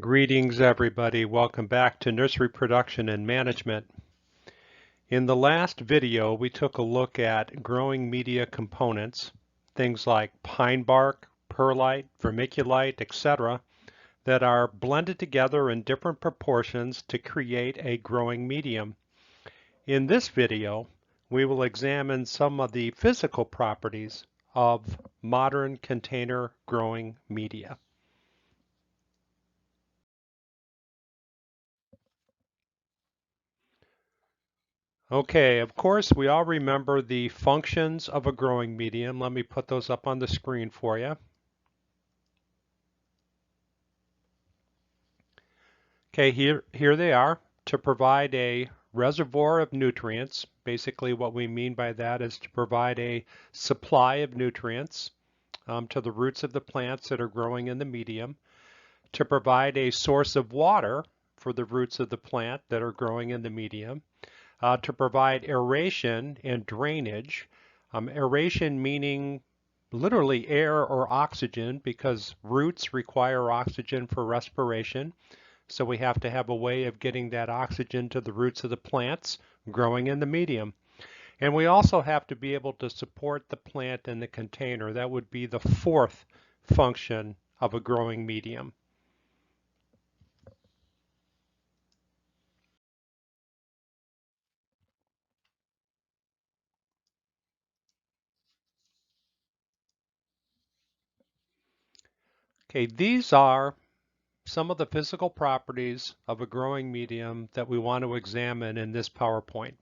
Greetings, everybody. Welcome back to Nursery Production and Management. In the last video, we took a look at growing media components, things like pine bark, perlite, vermiculite, etc., that are blended together in different proportions to create a growing medium. In this video, we will examine some of the physical properties of modern container growing media. Okay, of course, we all remember the functions of a growing medium. Let me put those up on the screen for you. Okay, here they are. To provide a reservoir of nutrients, basically what we mean by that is to provide a supply of nutrients to the roots of the plants that are growing in the medium, to provide a source of water for the roots of the plant that are growing in the medium, to provide aeration and drainage. Aeration meaning literally air or oxygen, because roots require oxygen for respiration. So we have to have a way of getting that oxygen to the roots of the plants growing in the medium. And we also have to be able to support the plant in the container. That would be the fourth function of a growing medium. Okay, these are some of the physical properties of a growing medium that we want to examine in this PowerPoint.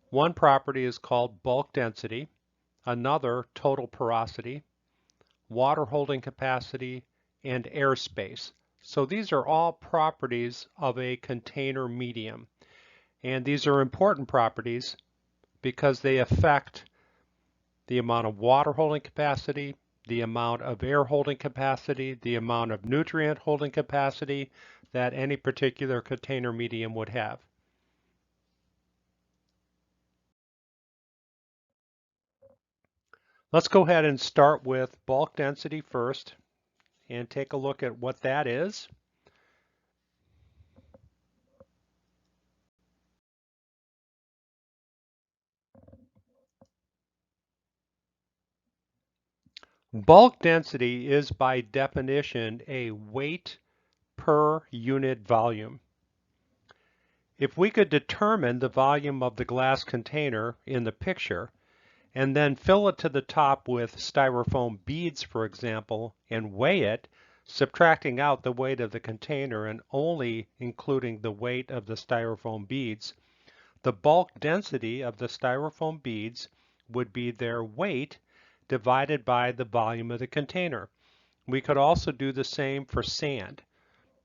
One property is called bulk density, another total porosity, water holding capacity, and airspace. So these are all properties of a container medium. And these are important properties because they affect the amount of water holding capacity, the amount of air holding capacity, the amount of nutrient holding capacity that any particular container medium would have. Let's go ahead and start with bulk density first and take a look at what that is. Bulk density is by definition a weight per unit volume. If we could determine the volume of the glass container in the picture and then fill it to the top with styrofoam beads, for example, and weigh it, subtracting out the weight of the container and only including the weight of the styrofoam beads, the bulk density of the styrofoam beads would be their weight divided by the volume of the container. We could also do the same for sand.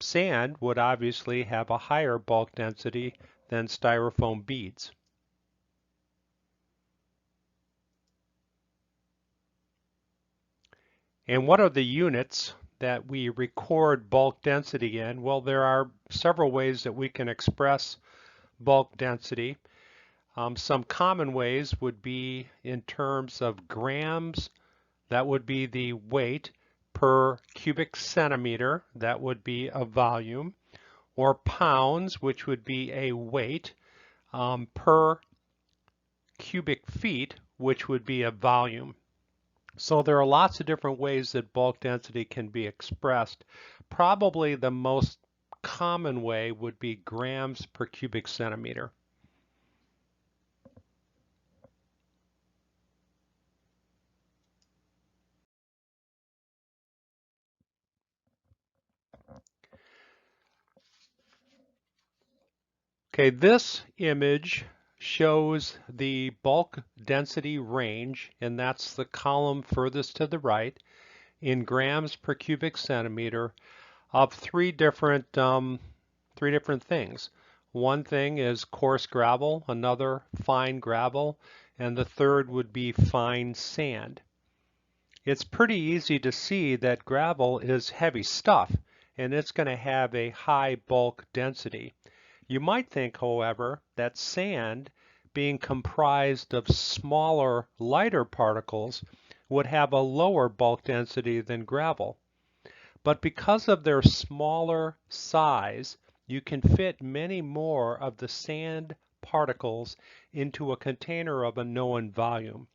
Sand would obviously have a higher bulk density than styrofoam beads. And what are the units that we record bulk density in? Well, there are several ways that we can express bulk density. Some common ways would be in terms of grams. That would be the weight per cubic centimeter. That would be a volume. Or pounds, which would be a weight per cubic feet, which would be a volume. So there are lots of different ways that bulk density can be expressed. Probably the most common way would be grams per cubic centimeter. Okay, this image shows the bulk density range, and that's the column furthest to the right, in grams per cubic centimeter of three different things. One thing is coarse gravel, another fine gravel, and the third would be fine sand. It's pretty easy to see that gravel is heavy stuff, and it's going to have a high bulk density. You might think, however, that sand, being comprised of smaller, lighter particles, would have a lower bulk density than gravel. But because of their smaller size, you can fit many more of the sand particles into a container of a known volume.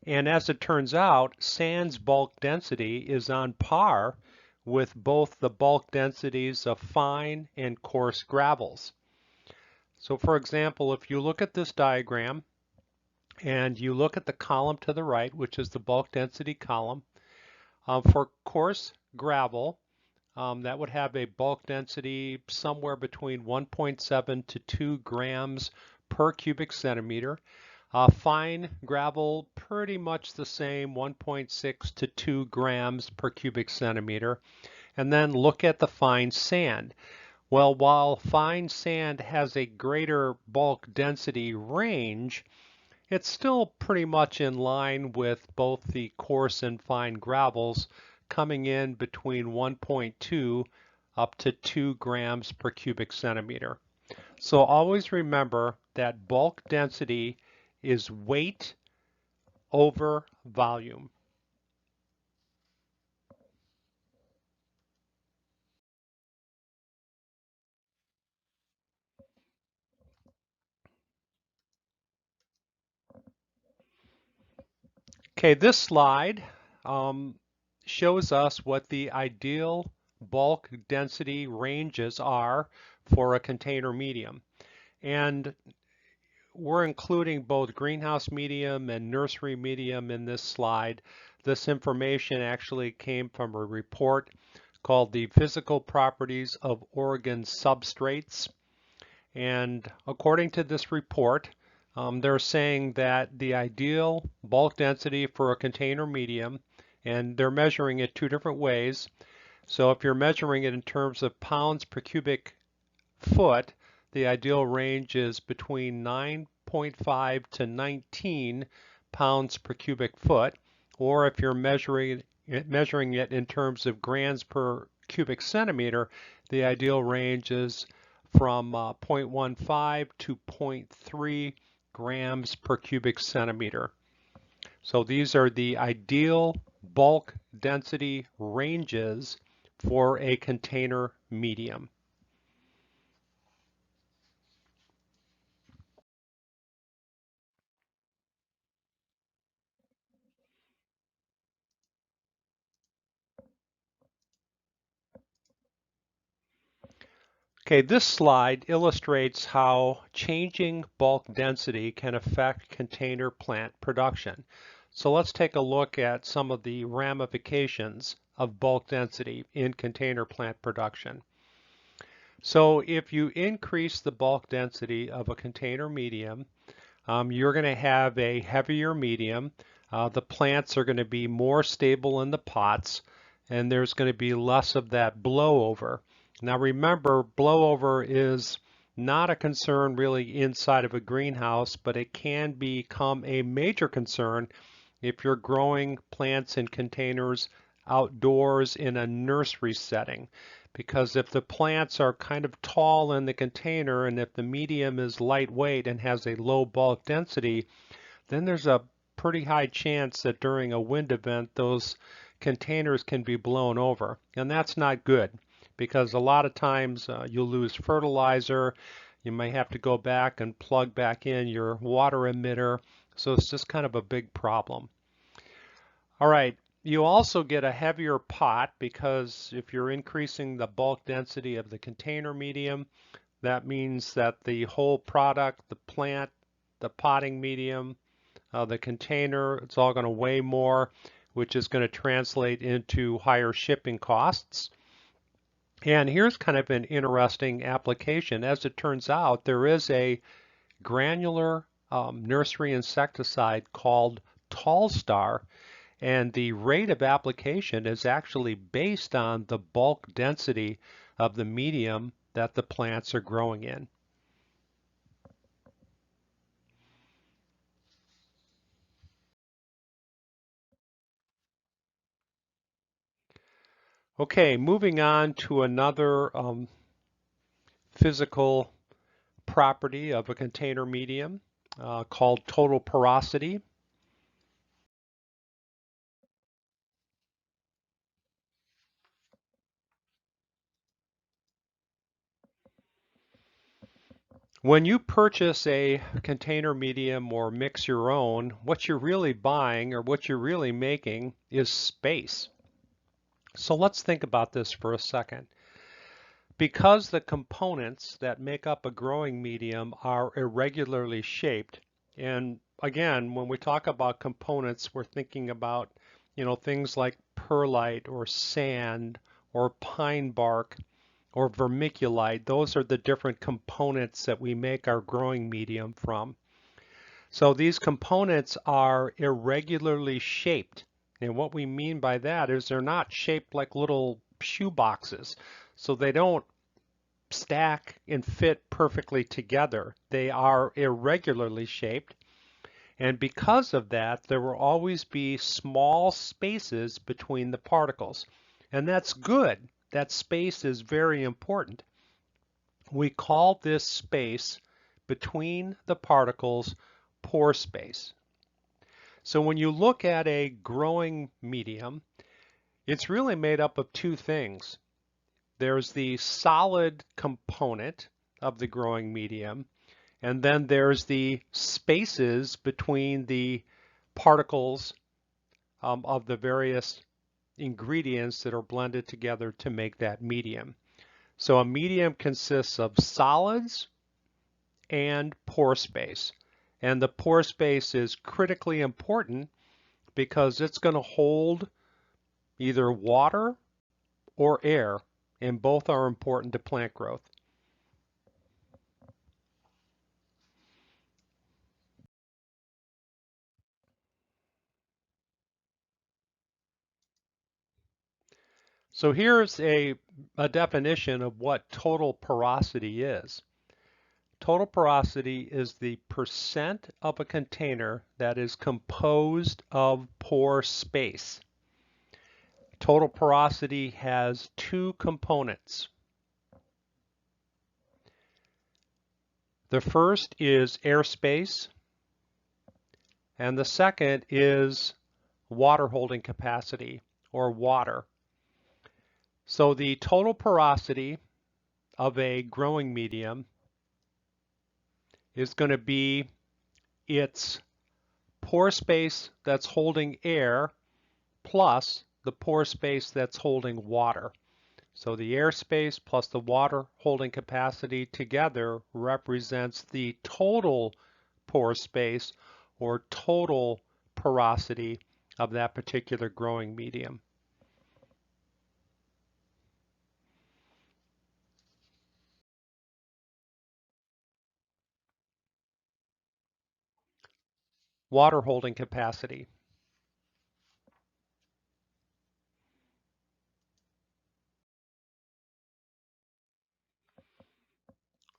And as it turns out, sand's bulk density is on par with both the bulk densities of fine and coarse gravels. So for example, if you look at this diagram and you look at the column to the right, which is the bulk density column, for coarse gravel, that would have a bulk density somewhere between 1.7 to 2 grams per cubic centimeter. Fine gravel, pretty much the same, 1.6 to 2 grams per cubic centimeter. And then look at the fine sand. Well, while fine sand has a greater bulk density range, it's still pretty much in line with both the coarse and fine gravels, coming in between 1.2 up to 2 grams per cubic centimeter. So always remember that bulk density is weight over volume. Okay, this slide shows us what the ideal bulk density ranges are for a container medium. And we're including both greenhouse medium and nursery medium in this slide. This information actually came from a report called the Physical Properties of Oregon Substrates. And according to this report, they're saying that the ideal bulk density for a container medium, and they're measuring it two different ways. So if you're measuring it in terms of pounds per cubic foot, the ideal range is between 9.5 to 19 pounds per cubic foot. Or if you're measuring it in terms of grams per cubic centimeter, the ideal range is from 0.15 to 0.3 grams per cubic centimeter. So these are the ideal bulk density ranges for a container medium. Okay, this slide illustrates how changing bulk density can affect container plant production. So let's take a look at some of the ramifications of bulk density in container plant production. So if you increase the bulk density of a container medium, you're going to have a heavier medium. The plants are going to be more stable in the pots, and there's going to be less of that blowover. Now remember, blowover is not a concern really inside of a greenhouse, but it can become a major concern if you're growing plants in containers outdoors in a nursery setting. Because if the plants are kind of tall in the container and if the medium is lightweight and has a low bulk density, then there's a pretty high chance that during a wind event those containers can be blown over. And that's not good because a lot of times you'll lose fertilizer. You may have to go back and plug back in your water emitter. So it's just kind of a big problem. All right, you also get a heavier pot because if you're increasing the bulk density of the container medium, that means that the whole product, the plant, the potting medium, the container, it's all going to weigh more, which is going to translate into higher shipping costs. And here's kind of an interesting application. As it turns out, there is a granular nursery insecticide called Tallstar, and the rate of application is actually based on the bulk density of the medium that the plants are growing in. Okay, moving on to another physical property of a container medium called total porosity. When you purchase a container medium or mix your own, what you're really buying or what you're really making is space. So let's think about this for a second. Because the components that make up a growing medium are irregularly shaped, and again, when we talk about components, we're thinking about, things like perlite or sand or pine bark or vermiculite. Those are the different components that we make our growing medium from. So these components are irregularly shaped. And what we mean by that is they're not shaped like little shoe boxes. So they don't stack and fit perfectly together. They are irregularly shaped. And because of that, there will always be small spaces between the particles. And that's good. That space is very important. We call this space between the particles pore space. So when you look at a growing medium, it's really made up of two things. There's the solid component of the growing medium, and then there's the spaces between the particles of the various ingredients that are blended together to make that medium. So a medium consists of solids and pore space. And the pore space is critically important because it's going to hold either water or air, and both are important to plant growth. So here's a definition of what total porosity is. Total porosity is the percent of a container that is composed of pore space. Total porosity has two components. The first is airspace, and the second is water holding capacity, or water. So the total porosity of a growing medium is going to be its pore space that's holding air plus the pore space that's holding water. So the airspace plus the water holding capacity together represents the total pore space or total porosity of that particular growing medium. Water holding capacity.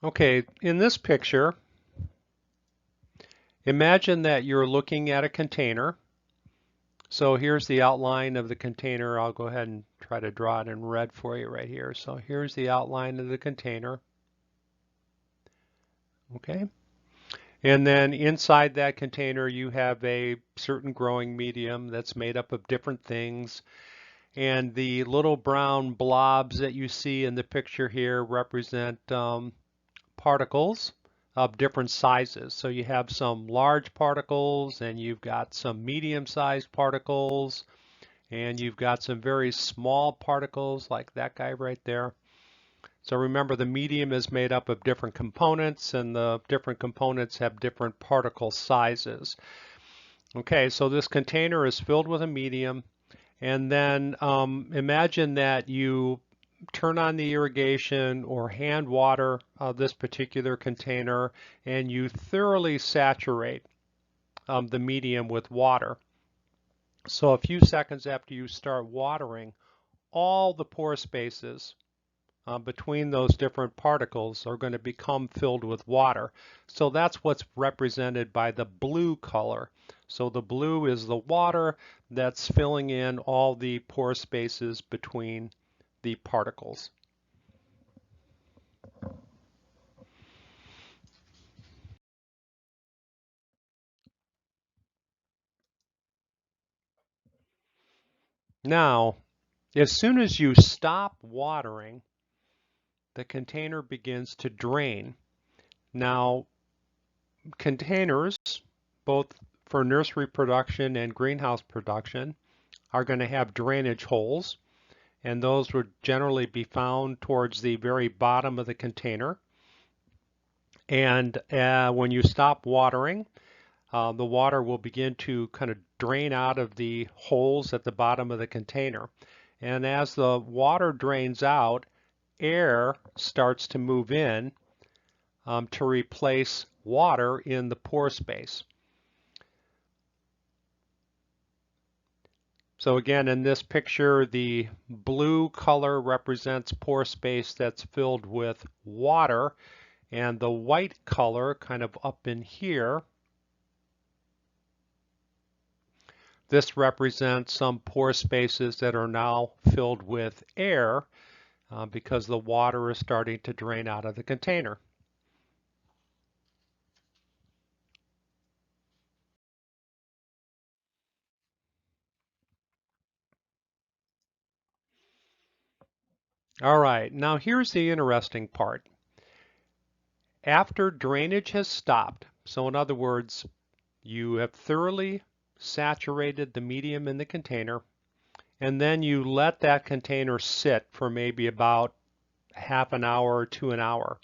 Okay, in this picture, imagine that you're looking at a container. So here's the outline of the container. I'll go ahead and try to draw it in red for you right here. So here's the outline of the container. Okay. And then inside that container, you have a certain growing medium that's made up of different things. And the little brown blobs that you see in the picture here represent particles of different sizes. So you have some large particles, and you've got some medium-sized particles, and you've got some very small particles like that guy right there. So remember, the medium is made up of different components, and the different components have different particle sizes. Okay, so this container is filled with a medium, and then imagine that you turn on the irrigation or hand water this particular container, and you thoroughly saturate the medium with water. So a few seconds after you start watering, all the pore spaces between those different particles are going to become filled with water. So that's what's represented by the blue color. So the blue is the water that's filling in all the pore spaces between the particles. Now, as soon as you stop watering, the container begins to drain. Now, containers, both for nursery production and greenhouse production, are going to have drainage holes, and those would generally be found towards the very bottom of the container. And when you stop watering, the water will begin to kind of drain out of the holes at the bottom of the container. And as the water drains out, air starts to move in to replace water in the pore space. So again, in this picture, the blue color represents pore space that's filled with water, and the white color kind of up in here, this represents some pore spaces that are now filled with air because the water is starting to drain out of the container. All right, now here's the interesting part. After drainage has stopped, so in other words, you have thoroughly saturated the medium in the container, and then you let that container sit for maybe about half an hour to an hour.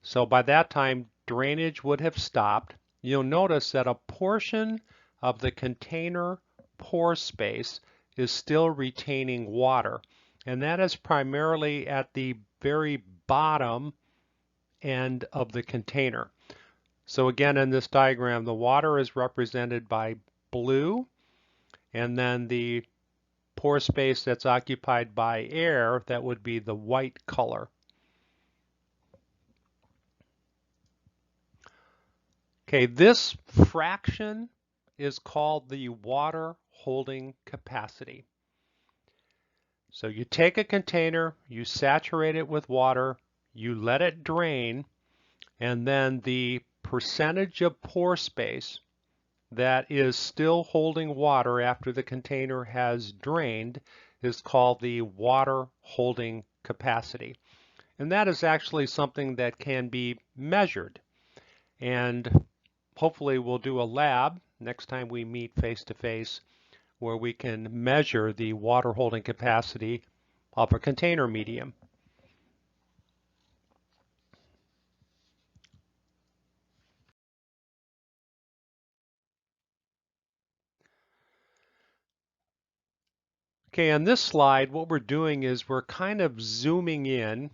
So by that time, drainage would have stopped. You'll notice that a portion of the container pore space is still retaining water, and that is primarily at the very bottom end of the container. So again, in this diagram, the water is represented by blue, and then the pore space that's occupied by air, that would be the white color. Okay, this fraction is called the water holding capacity. So you take a container, you saturate it with water, you let it drain, and then the percentage of pore space that is still holding water after the container has drained is called the water holding capacity. And that is actually something that can be measured. And hopefully we'll do a lab next time we meet face to face where we can measure the water holding capacity of a container medium. Okay, on this slide, what we're doing is we're kind of zooming in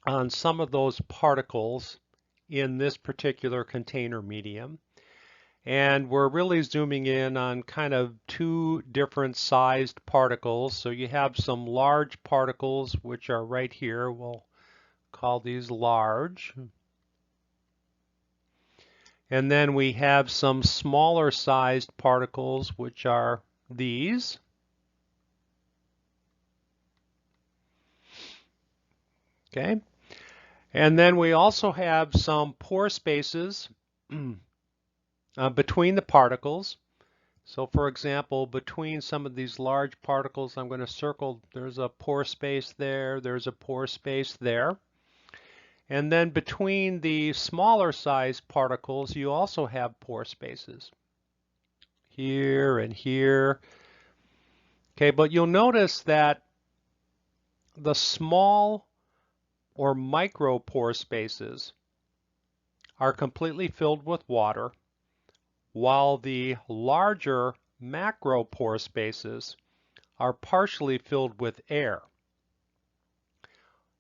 on some of those particles in this particular container medium. And we're really zooming in on kind of two different sized particles. So you have some large particles, which are right here. We'll call these large. And then we have some smaller sized particles, which are these. Okay. And then we also have some pore spaces between the particles. So for example, between some of these large particles, I'm going to circle, there's a pore space there, there's a pore space there. And then between the smaller size particles, you also have pore spaces here and here. Okay, but you'll notice that the small or micro pore spaces are completely filled with water, while the larger macro pore spaces are partially filled with air.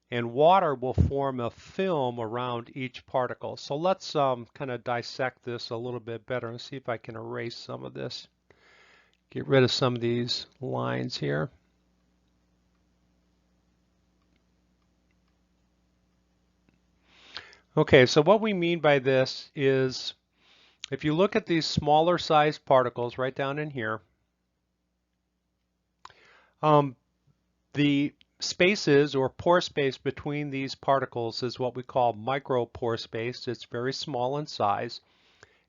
And water will form a film around each particle. So let's kind of dissect this a little bit better and see if I can erase some of this. Get rid of some of these lines here. Okay, so what we mean by this is if you look at these smaller sized particles right down in here, the spaces or pore space between these particles is what we call micro pore space. It's very small in size,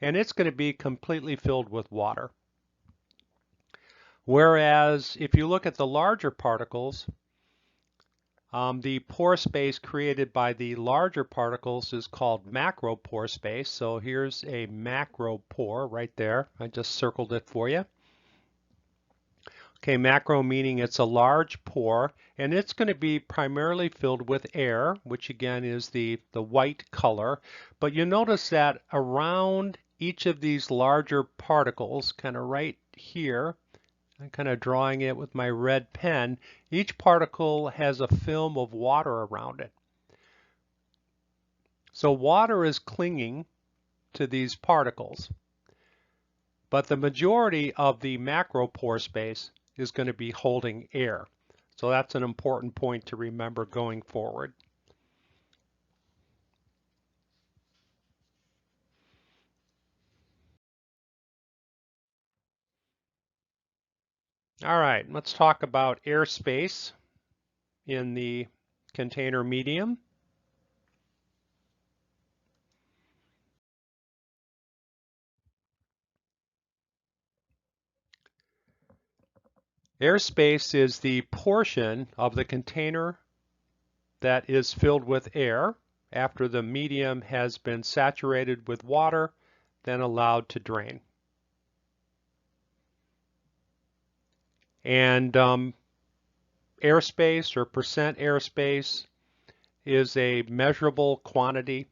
and it's going to be completely filled with water. Whereas if you look at the larger particles, The pore space created by the larger particles is called macro pore space. So here's a macro pore right there. I just circled it for you. Okay, macro meaning it's a large pore, and it's going to be primarily filled with air, which again is the white color. But you notice that around each of these larger particles, kind of right here, I'm kind of drawing it with my red pen, each particle has a film of water around it. So water is clinging to these particles, but the majority of the macro pore space is going to be holding air. So that's an important point to remember going forward. All right, let's talk about airspace in the container medium. Airspace is the portion of the container that is filled with air after the medium has been saturated with water, then allowed to drain. And airspace or percent airspace is a measurable quantity,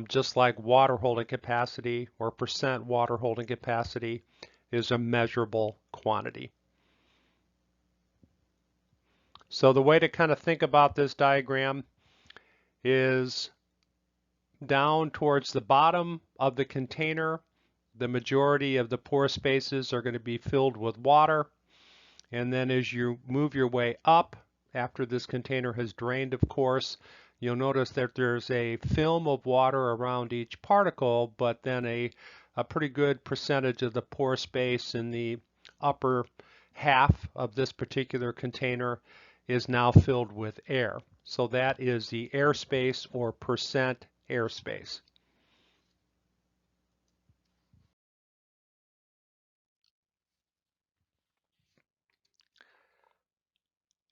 just like water holding capacity or percent water holding capacity is a measurable quantity. So the way to kind of think about this diagram is down towards the bottom of the container, the majority of the pore spaces are going to be filled with water. And then as you move your way up, after this container has drained, of course, you'll notice that there's a film of water around each particle, but then a pretty good percentage of the pore space in the upper half of this particular container is now filled with air. So that is the airspace or percent airspace.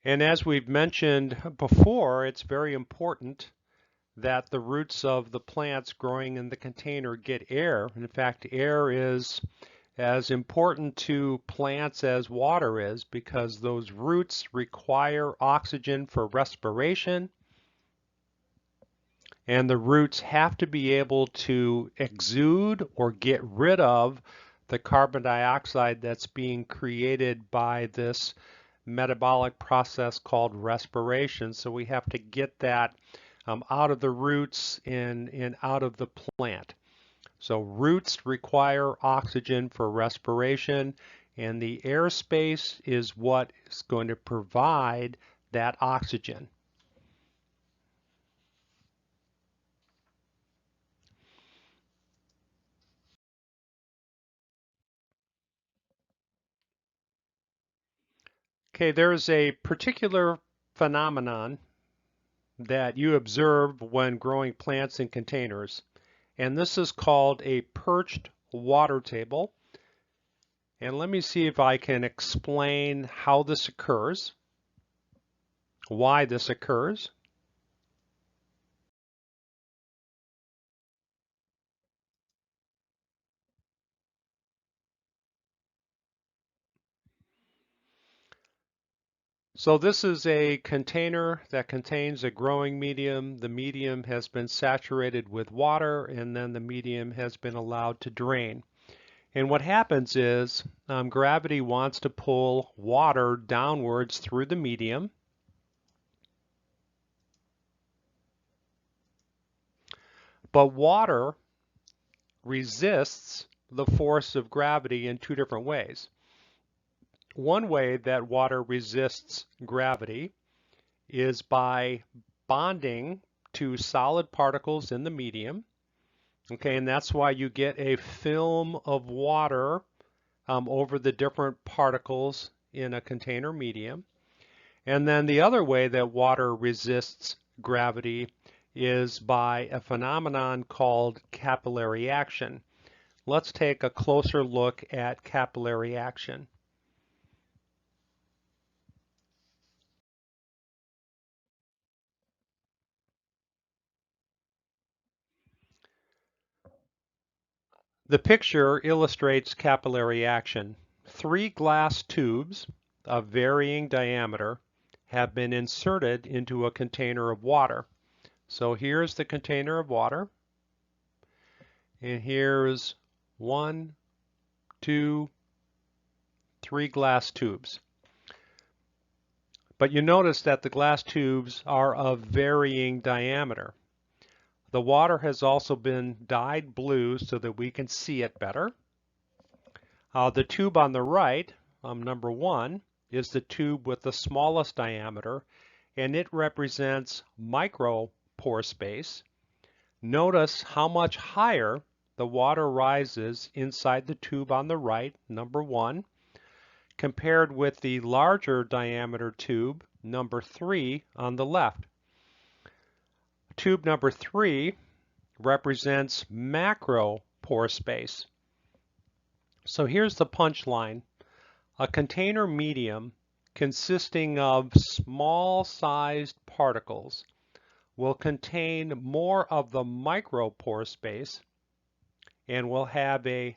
And as we've mentioned before, it's very important that the roots of the plants growing in the container get air. In fact, air is as important to plants as water is because those roots require oxygen for respiration, and the roots have to be able to exude or get rid of the carbon dioxide that's being created by this metabolic process called respiration. So we have to get that out of the roots and out of the plant. So roots require oxygen for respiration, and the airspace is what is going to provide that oxygen. Okay, there's a particular phenomenon that you observe when growing plants in containers, and this is called a perched water table. And let me see if I can explain how this occurs, why this occurs. So this is a container that contains a growing medium. The medium has been saturated with water, and then the medium has been allowed to drain. And what happens is gravity wants to pull water downwards through the medium. But water resists the force of gravity in two different ways. One way that water resists gravity is by bonding to solid particles in the medium. Okay, and that's why you get a film of water over the different particles in a container medium. And then the other way that water resists gravity is by a phenomenon called capillary action. Let's take a closer look at capillary action. The picture illustrates capillary action. 3 glass tubes of varying diameter have been inserted into a container of water. So here's the container of water, and here's 1, 2, 3 glass tubes. But you notice that the glass tubes are of varying diameter. The water has also been dyed blue so that we can see it better. The tube on the right, number 1, is the tube with the smallest diameter, and it represents micropore space. Notice how much higher the water rises inside the tube on the right, number 1, compared with the larger diameter tube, number 3, on the left. Tube number 3 represents macropore space. So here's the punchline. A container medium consisting of small-sized particles will contain more of the micropore space and will have a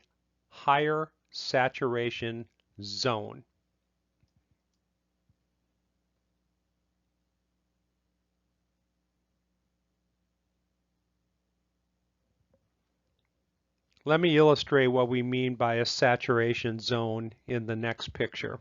higher saturation zone. Let me illustrate what we mean by a saturation zone in the next picture.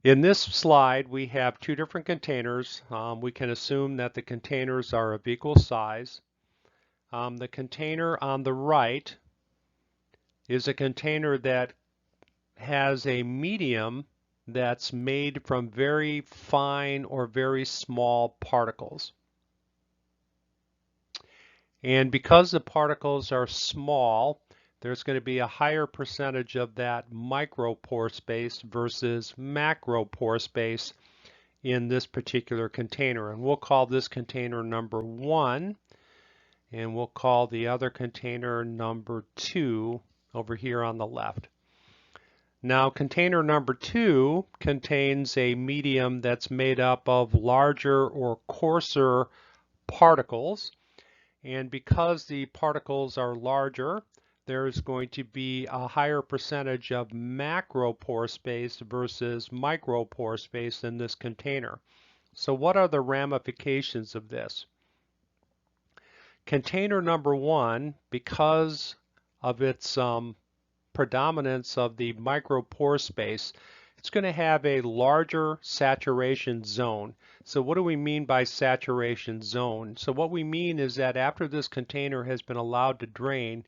In this slide, we have 2 different containers. We can assume that the containers are of equal size. The container on the right is a container that has a medium that's made from very fine or very small particles. And because the particles are small, there's going to be a higher percentage of that micropore space versus macropore space in this particular container. And we'll call this container number 1, and we'll call the other container number 2 over here on the left. Now, container number 2 contains a medium that's made up of larger or coarser particles. And because the particles are larger, there's going to be a higher percentage of macropore space versus micropore space in this container. So what are the ramifications of this? Container number 1, because of its predominance of the micropore space, it's going to have a larger saturation zone. So what do we mean by saturation zone? So what we mean is that after this container has been allowed to drain,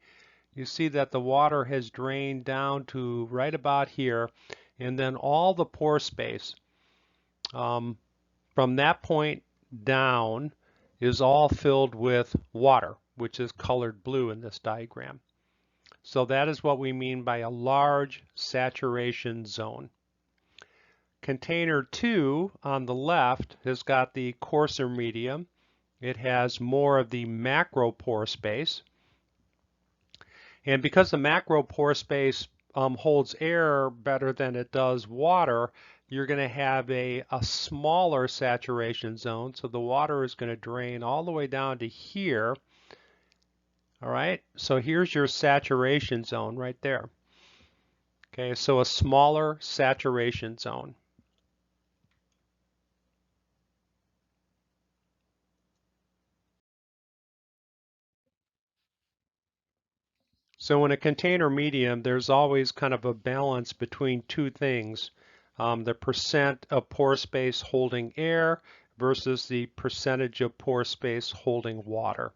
you see that the water has drained down to right about here, and then all the pore space from that point down is all filled with water, which is colored blue in this diagram. So that is what we mean by a large saturation zone. Container 2 on the left has got the coarser medium. It has more of the macropore space. And because the macropore space holds air better than it does water, you're going to have a smaller saturation zone. So the water is going to drain all the way down to here. All right, so here's your saturation zone right there. Okay, so a smaller saturation zone. So in a container medium, there's always kind of a balance between 2 things. The percent of pore space holding air versus the percentage of pore space holding water.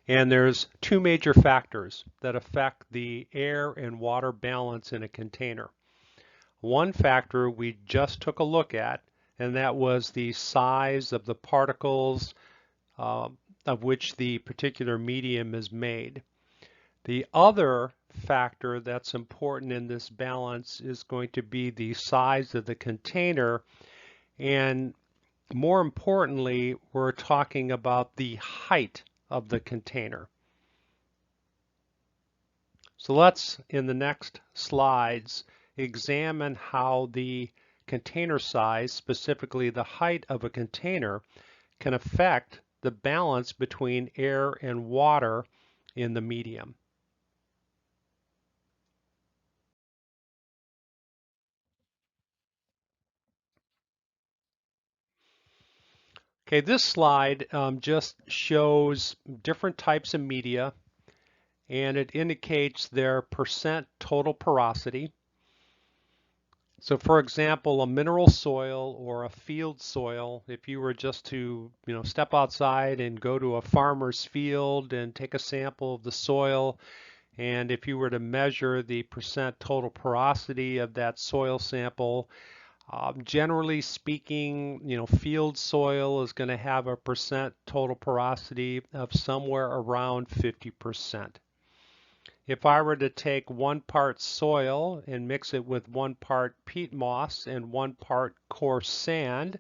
And there's 2 major factors that affect the air and water balance in a container. One factor we just took a look at, and that was the size of the particles of which the particular medium is made. The other factor that's important in this balance is going to be the size of the container, and more importantly, we're talking about the height of the container. So let's, in the next slides, examine how the container size, specifically the height of a container, can affect the balance between air and water in the medium. Okay, this slide just shows different types of media, and it indicates their percent total porosity. So for example, a mineral soil or a field soil, if you were just to, step outside and go to a farmer's field and take a sample of the soil, and if you were to measure the percent total porosity of that soil sample, generally speaking, field soil is going to have a percent total porosity of somewhere around 50%. If I were to take 1 part soil and mix it with 1 part peat moss and 1 part coarse sand,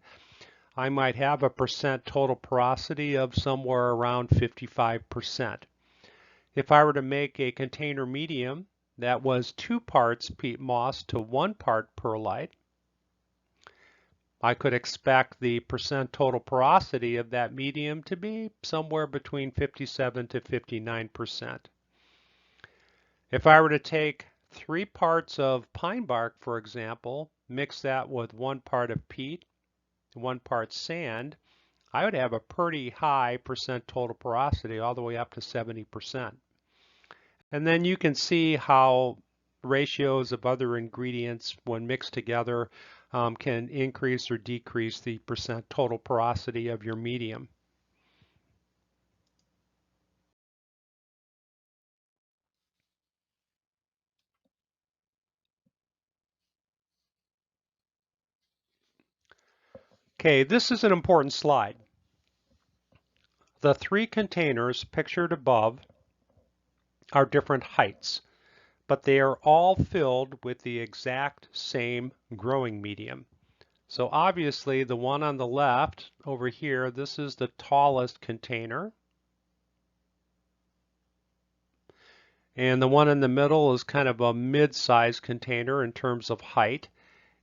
I might have a percent total porosity of somewhere around 55%. If I were to make a container medium that was 2 parts peat moss to 1 part perlite, I could expect the percent total porosity of that medium to be somewhere between 57 to 59%. If I were to take 3 parts of pine bark, for example, mix that with 1 part of peat, 1 part sand, I would have a pretty high percent total porosity, all the way up to 70%. And then you can see how ratios of other ingredients, when mixed together, can increase or decrease the percent total porosity of your medium. Okay, this is an important slide. The 3 containers pictured above are different heights, but they are all filled with the exact same growing medium. So obviously the one on the left over here, this is the tallest container. And the one in the middle is kind of a mid-sized container in terms of height.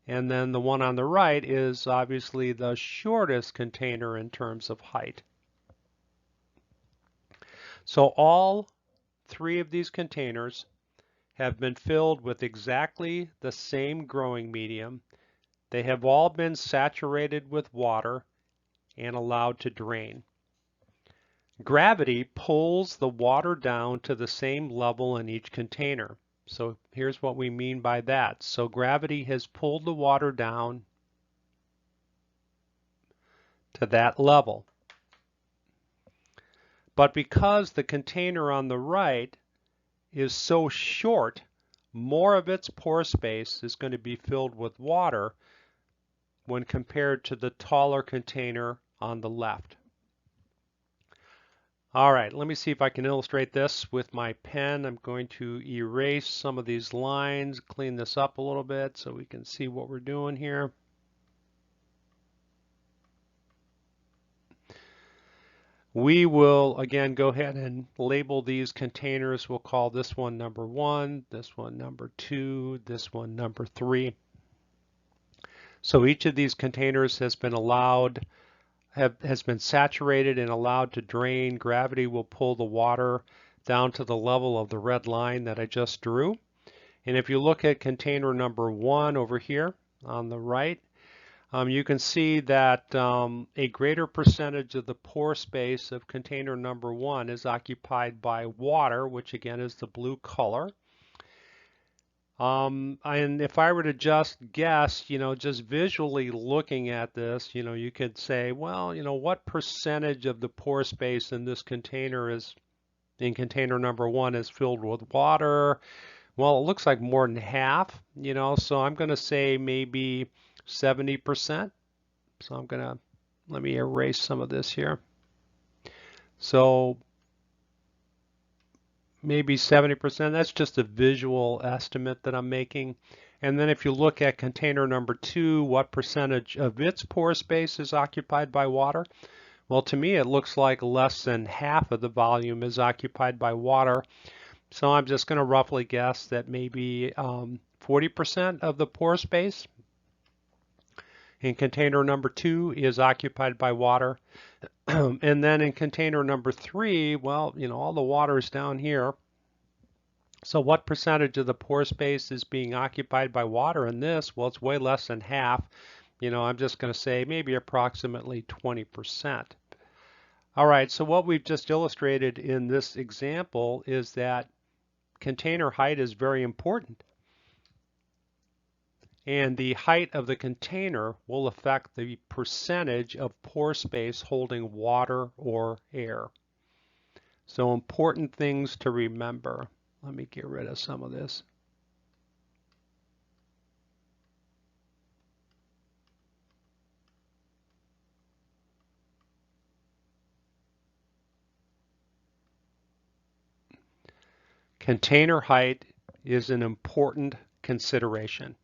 And then the one on the right is obviously the shortest container in terms of height. So all 3 of these containers have been filled with exactly the same growing medium. They have all been saturated with water and allowed to drain. Gravity pulls the water down to the same level in each container. So here's what we mean by that. So gravity has pulled the water down to that level. But because the container on the right is so short, more of its pore space is going to be filled with water when compared to the taller container on the left. All right, let me see if I can illustrate this with my pen. I'm going to erase some of these lines, clean this up a little bit so we can see what we're doing here. We will, again, go ahead and label these containers. We'll call this one number 1, this one number 2, this one number 3. So each of these containers has been has been saturated and allowed to drain. Gravity will pull the water down to the level of the red line that I just drew. And if you look at container number 1 over here on the right, you can see that a greater percentage of the pore space of container number 1 is occupied by water, which again is the blue color. And if I were to just guess, just visually looking at this, you could say, well, what percentage of the pore space in this container in container number 1 is filled with water? Well, it looks like more than half, so I'm going to say maybe 70%. So let me erase some of this here. So maybe 70%, that's just a visual estimate that I'm making. And then if you look at container number 2, what percentage of its pore space is occupied by water? Well, to me, it looks like less than half of the volume is occupied by water. So I'm just going to roughly guess that maybe 40% of the pore space in container number 2 is occupied by water. And then in container number 3, well, all the water is down here. So what percentage of the pore space is being occupied by water in this? Well, it's way less than half. I'm just going to say maybe approximately 20%. All right, so what we've just illustrated in this example is that container height is very important. And the height of the container will affect the percentage of pore space holding water or air. So important things to remember. Let me get rid of some of this. Container height is an important consideration.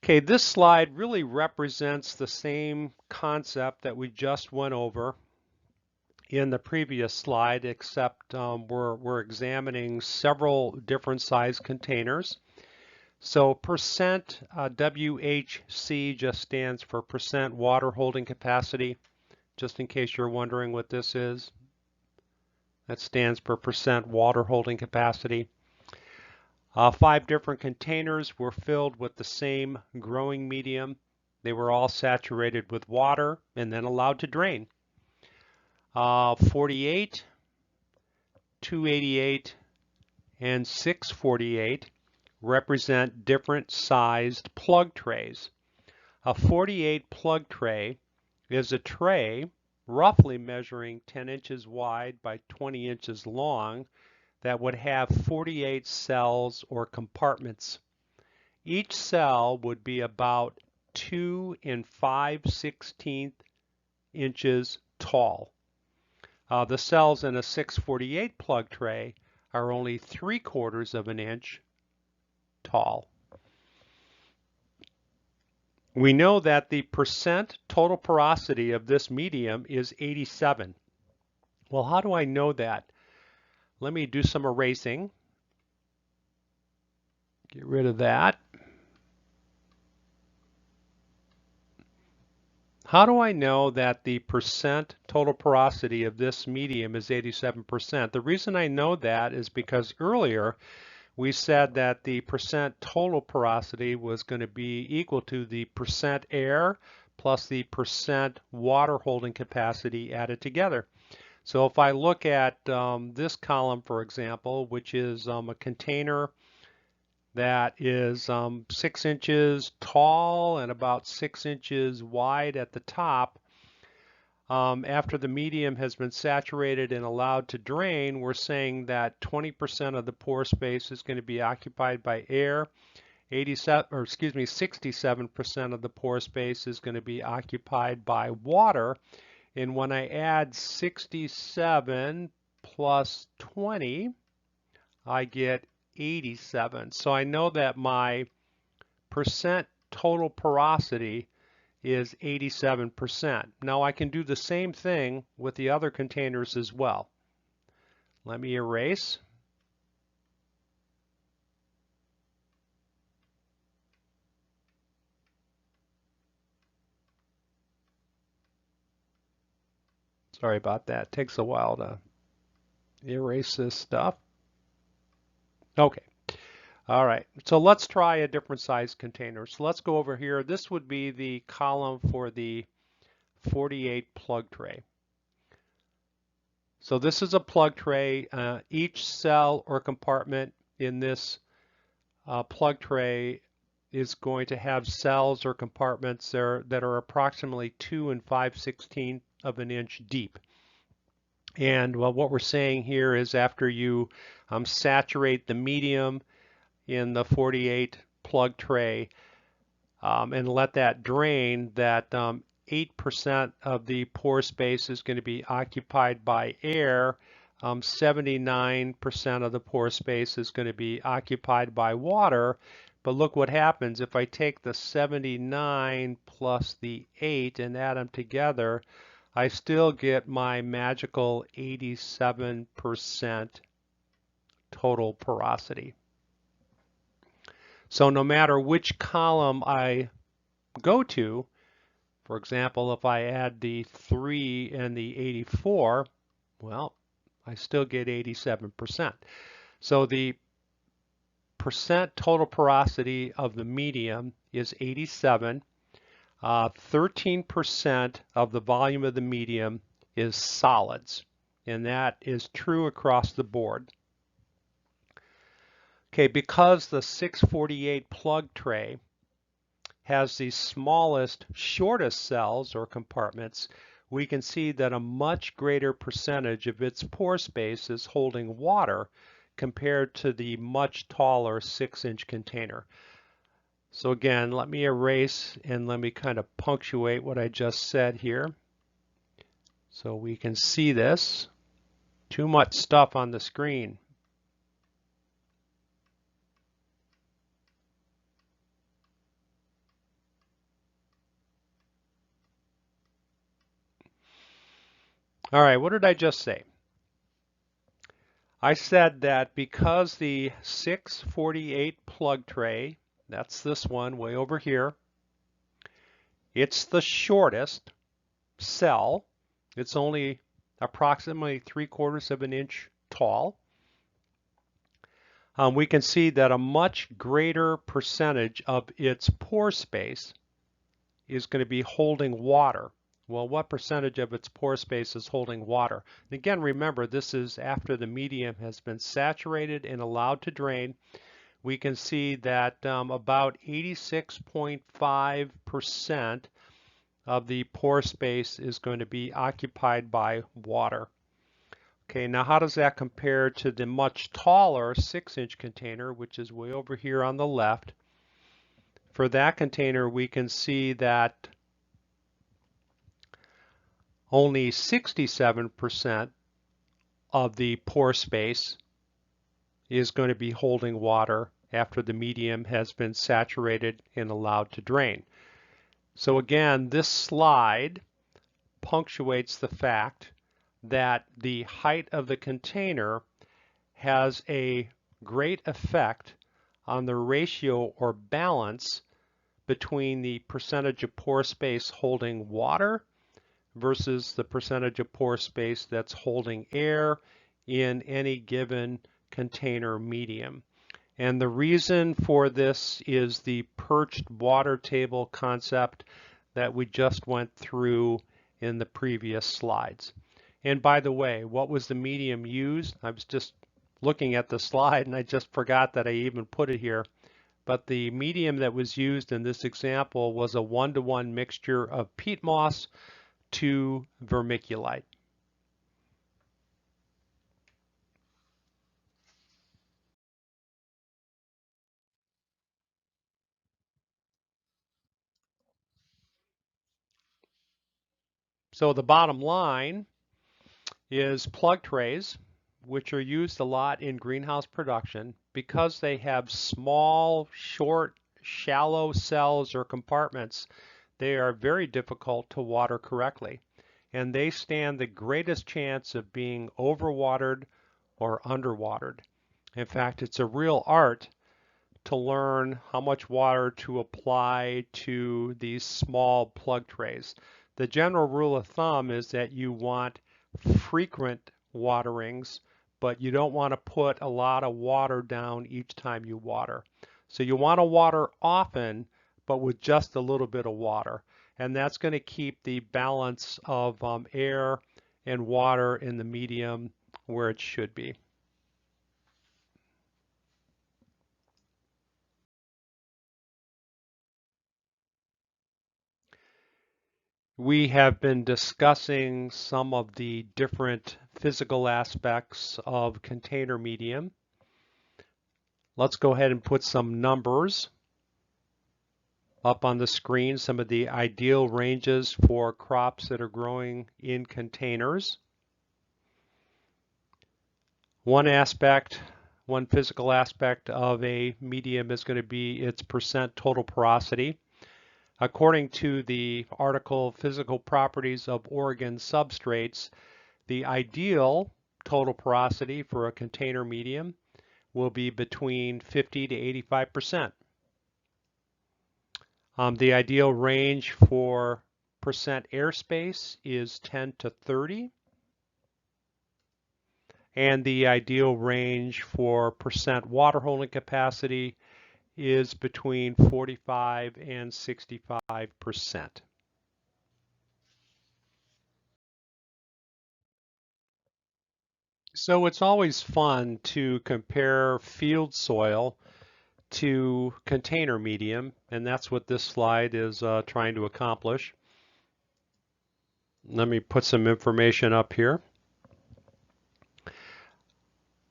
Okay, this slide really represents the same concept that we just went over in the previous slide, except we're examining several different size containers. So percent WHC just stands for percent water holding capacity, just in case you're wondering what this is. That stands for percent water holding capacity. 5 different containers were filled with the same growing medium. They were all saturated with water and then allowed to drain. 48, 288, and 648 represent different sized plug trays. A 48 plug tray is a tray roughly measuring 10 inches wide by 20 inches long that would have 48 cells or compartments. Each cell would be about 2 5/16 inches tall. The cells in a 648 plug tray are only 3/4 of an inch tall. We know that the percent total porosity of this medium is 87. Well, how do I know that? Let me do some erasing. Get rid of that. How do I know that the percent total porosity of this medium is 87%? The reason I know that is because earlier we said that the percent total porosity was going to be equal to the percent air plus the percent water holding capacity added together. So if I look at this column, for example, which is a container that is 6 inches tall and about 6 inches wide at the top, after the medium has been saturated and allowed to drain, we're saying that 20% of the pore space is going to be occupied by air. 67% of the pore space is going to be occupied by water. And when I add 67 plus 20, I get 87. So I know that my percent total porosity is 87%. Now I can do the same thing with the other containers as well. Let me erase. Sorry about that. It takes a while to erase this stuff. Okay. All right. So let's try a different size container. So let's go over here. This would be the column for the 48 plug tray. So this is a plug tray. Each cell or compartment in this plug tray is going to have cells or compartments there that are approximately 2 5/16 of an inch deep. And well, what we're saying here is after you saturate the medium in the 48 plug tray and let that drain, that 8% of the pore space is going to be occupied by air. 79% of the pore space is going to be occupied by water, But look what happens if I take the 79 plus the 8 and add them together, I still get my magical 87% total porosity. So no matter which column I go to, for example, if I add the 3 and the 84, well, I still get 87%. So the percent total porosity of the medium is 87. 13% of the volume of the medium is solids, and that is true across the board. Okay, because the 648 plug tray has the smallest, shortest cells or compartments, we can see that a much greater percentage of its pore space is holding water compared to the much taller 6-inch container. So again, let me erase and let me kind of punctuate what I just said here so we can see this. Too much stuff on the screen. All right, what did I just say? I said that because the 648 plug tray, that's this one way over here, it's the shortest cell. It's only approximately 3/4 of an inch tall. We can see that a much greater percentage of its pore space is going to be holding water. Well, what percentage of its pore space is holding water? And again, remember, this is after the medium has been saturated and allowed to drain. We can see that about 86.5% of the pore space is going to be occupied by water. Okay, now how does that compare to the much taller 6-inch container, which is way over here on the left? For that container, we can see that only 67% of the pore space is going to be holding water after the medium has been saturated and allowed to drain. So again, this slide punctuates the fact that the height of the container has a great effect on the ratio or balance between the percentage of pore space holding water versus the percentage of pore space that's holding air in any given container medium. And the reason for this is the perched water table concept that we just went through in the previous slides. And by the way, what was the medium used? I was just looking at the slide and I just forgot that I even put it here. But the medium that was used in this example was a 1-to-1 mixture of peat moss to vermiculite. So the bottom line is plug trays, which are used a lot in greenhouse production because they have small, short, shallow cells or compartments. They are very difficult to water correctly, and they stand the greatest chance of being overwatered or underwatered. In fact, it's a real art to learn how much water to apply to these small plug trays. The general rule of thumb is that you want frequent waterings, but you don't want to put a lot of water down each time you water. So you want to water often, but with just a little bit of water. And that's going to keep the balance of air and water in the medium where it should be. We have been discussing some of the different physical aspects of container medium. Let's go ahead and put some numbers up on the screen, some of the ideal ranges for crops that are growing in containers. One aspect One physical aspect of a medium is going to be its percent total porosity. According to the article Physical Properties of Organ Substrates, the ideal total porosity for a container medium will be between 50 to 85%. The ideal range for percent airspace is 10 to 30. And the ideal range for percent water holding capacity is between 45 and 65%. So it's always fun to compare field soil to container medium, and that's what this slide is trying to accomplish. Let me put some information up here.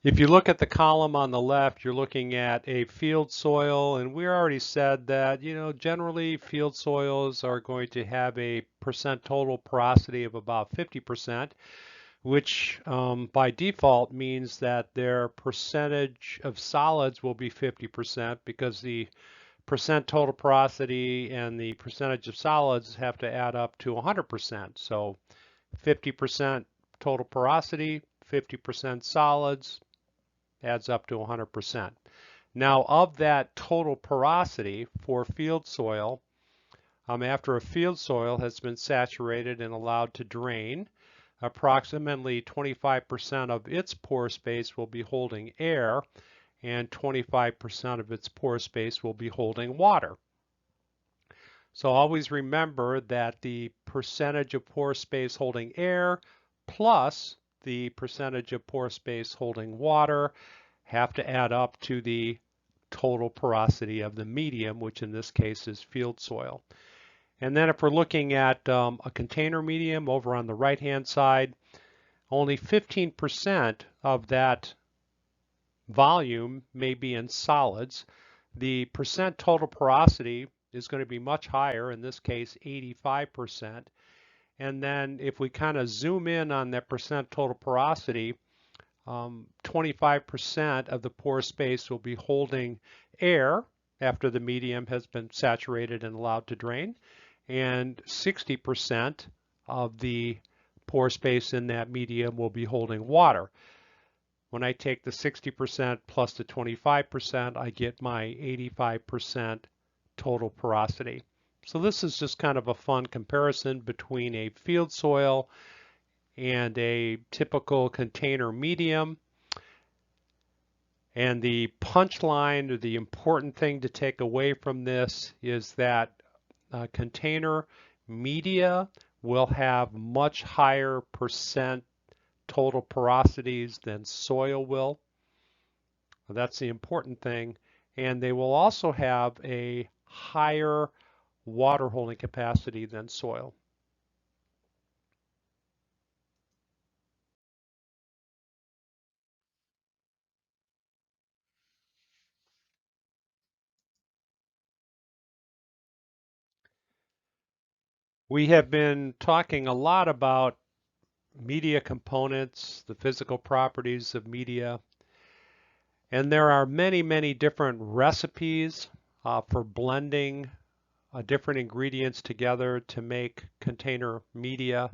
If you look at the column on the left, you're looking at a field soil, and we already said that, generally field soils are going to have a percent total porosity of about 50%, which by default means that their percentage of solids will be 50% because the percent total porosity and the percentage of solids have to add up to 100%. So 50% total porosity, 50% solids, adds up to 100%. Now, of that total porosity for field soil, after a field soil has been saturated and allowed to drain, approximately 25% of its pore space will be holding air, and 25% of its pore space will be holding water. So always remember that the percentage of pore space holding air plus the percentage of pore space holding water have to add up to the total porosity of the medium, which in this case is field soil. And then if we're looking at a container medium over on the right-hand side, only 15% of that volume may be in solids. The percent total porosity is going to be much higher, in this case 85%. And then if we kind of zoom in on that percent total porosity, 25% of the pore space will be holding air after the medium has been saturated and allowed to drain, and 60% of the pore space in that medium will be holding water. When I take the 60% plus the 25%, I get my 85% total porosity. So this is just kind of a fun comparison between a field soil and a typical container medium. And the punchline, or the important thing to take away from this, is that container media will have much higher percent total porosities than soil will. That's the important thing. And they will also have a higher water holding capacity than soil. We have been talking a lot about media components, the physical properties of media, and there are many, many different recipes for blending different ingredients together to make container media.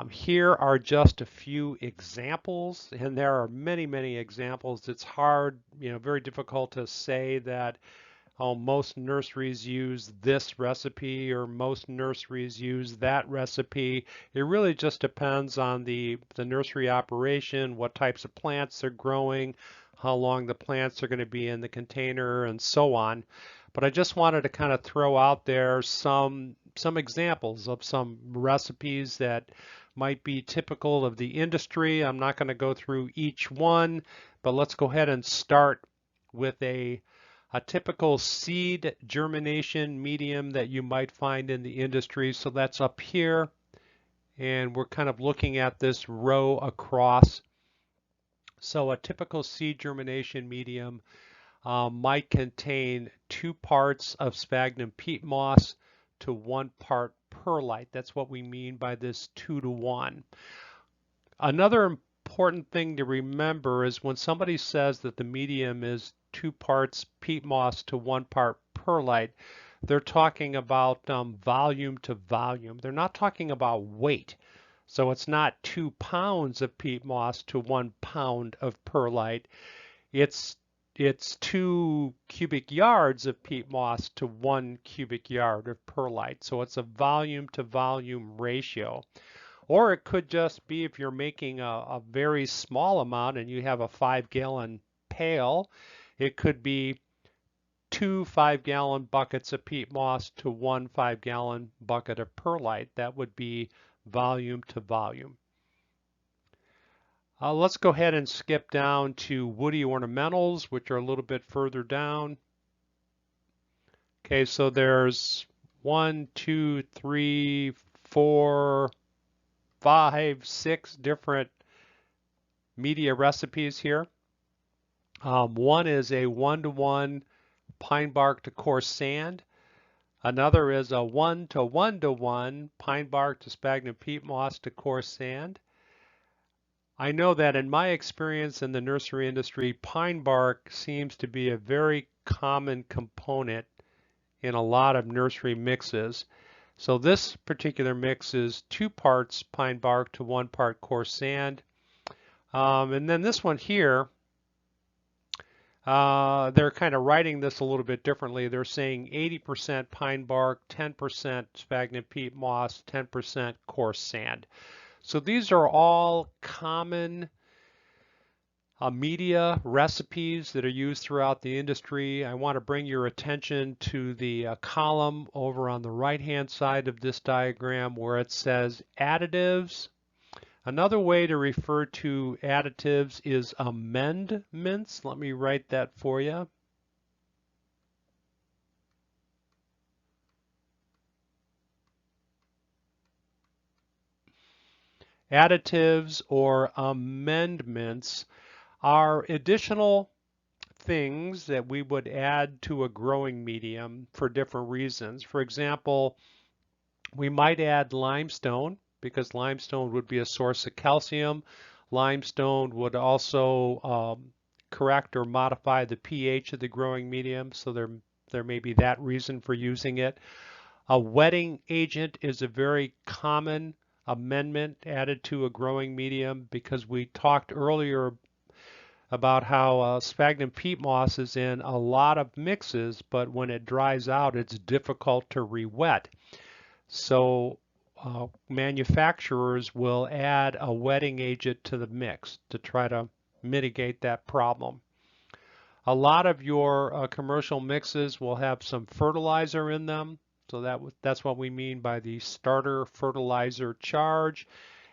Here are just a few examples, and there are many, many examples. It's hard, very difficult to say that most nurseries use this recipe or most nurseries use that recipe. It really just depends on the nursery operation, what types of plants they're growing, how long the plants are going to be in the container, and so on. But I just wanted to kind of throw out there some examples of some recipes that might be typical of the industry. I'm not going to go through each one, but let's go ahead and start with a typical seed germination medium that you might find in the industry. So that's up here, and we're kind of looking at this row across. So a typical seed germination medium might contain 2 parts of sphagnum peat moss to 1 part perlite. That's what we mean by this 2 to 1. Another important thing to remember is when somebody says that the medium is 2 parts peat moss to 1 part perlite, they're talking about volume to volume. They're not talking about weight. So it's not 2 pounds of peat moss to 1 pound of perlite. It's 2 cubic yards of peat moss to 1 cubic yard of perlite. So it's a volume to volume ratio. Or it could just be if you're making a very small amount and you have a 5-gallon pail, it could be 2 5-gallon buckets of peat moss to 1 5-gallon bucket of perlite. That would be volume to volume. Let's go ahead and skip down to woody ornamentals, which are a little bit further down. Okay, so there's 1, 2, 3, 4, 5, 6 different media recipes here. One is a 1-to-1 pine bark to coarse sand. Another is a 1-to-1-to-1 pine bark to sphagnum peat moss to coarse sand. I know that in my experience in the nursery industry, pine bark seems to be a very common component in a lot of nursery mixes. So this particular mix is 2 parts pine bark to 1 part coarse sand. And then this one here, they're kind of writing this a little bit differently. They're saying 80% pine bark, 10% sphagnum peat moss, 10% coarse sand. So these are all common media recipes that are used throughout the industry. I want to bring your attention to the column over on the right-hand side of this diagram where it says additives. Another way to refer to additives is amendments. Let me write that for you. Additives or amendments are additional things that we would add to a growing medium for different reasons. For example, we might add limestone because limestone would be a source of calcium. Limestone would also correct or modify the pH of the growing medium, so there may be that reason for using it. A wetting agent is a very common amendment added to a growing medium because we talked earlier about how sphagnum peat moss is in a lot of mixes, but when it dries out, it's difficult to re-wet. So manufacturers will add a wetting agent to the mix to try to mitigate that problem. A lot of your commercial mixes will have some fertilizer in them. So that's what we mean by the starter fertilizer charge.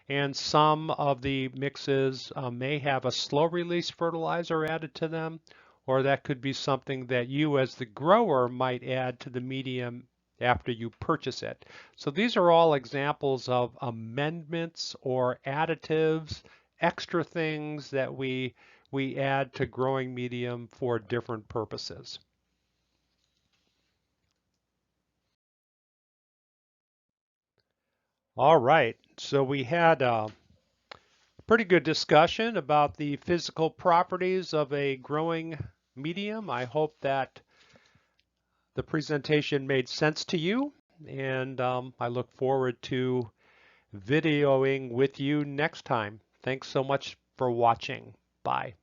And some of the mixes may have a slow release fertilizer added to them, or that could be something that you as the grower might add to the medium after you purchase it. So these are all examples of amendments or additives, extra things that we add to growing medium for different purposes. All right, so we had a pretty good discussion about the physical properties of a growing medium. I hope that the presentation made sense to you, and I look forward to videoing with you next time. Thanks so much for watching. Bye.